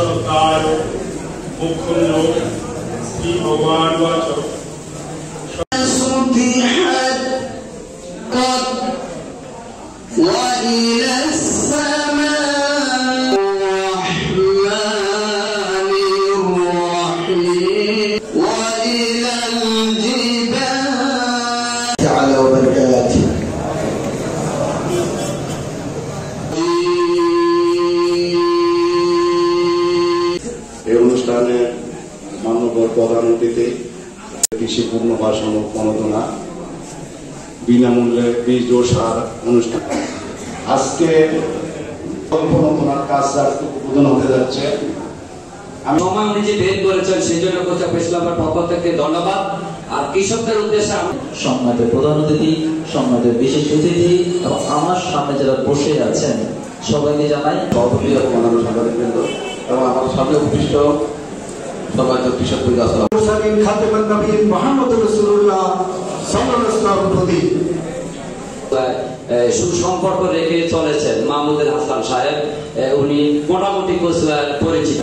সত্তার মুখ্য কি ভগবান বাচক অনুষ্ঠানে মাননীয় প্রধান অতিথি কৃষি পূর্ণবাসন ও প্রণোদনা বিনামূল্যে বীজ ও সার অনুষ্ঠান আজকে প্রণোদনার কাজ উদ্বোধন হতে যাচ্ছে। আমি সময় উনি যে বের করেছেন সেই জন্য কোচা ইসলামের পক্ষ থেকে ধন্যবাদ। আর কৃষকদের উদ্দেশ্যে সম্মানিত প্রধান অতিথি, সম্মানিত বিশেষ অতিথি এবং আমার সামনে যারা বসে আছেন সবাইকে জানাই সভাপতি এবং অন্যান্য সাংবাদিকবৃন্দ এবং আমার সামনে উপবিষ্ট সম্মানিত কৃষক ভাই আসসালামু আলাইকুম। খাতেমুন নবীন মুহাম্মদ রাসূলুল্লাহ সাল্লাল্লাহু আলাইহি ওয়াসাল্লামের প্রতি সুসম্পর্ক রেখে চলেছেন মাহমুদুল হাসান সাহেব, উনি মোটামুটি পরিচিত।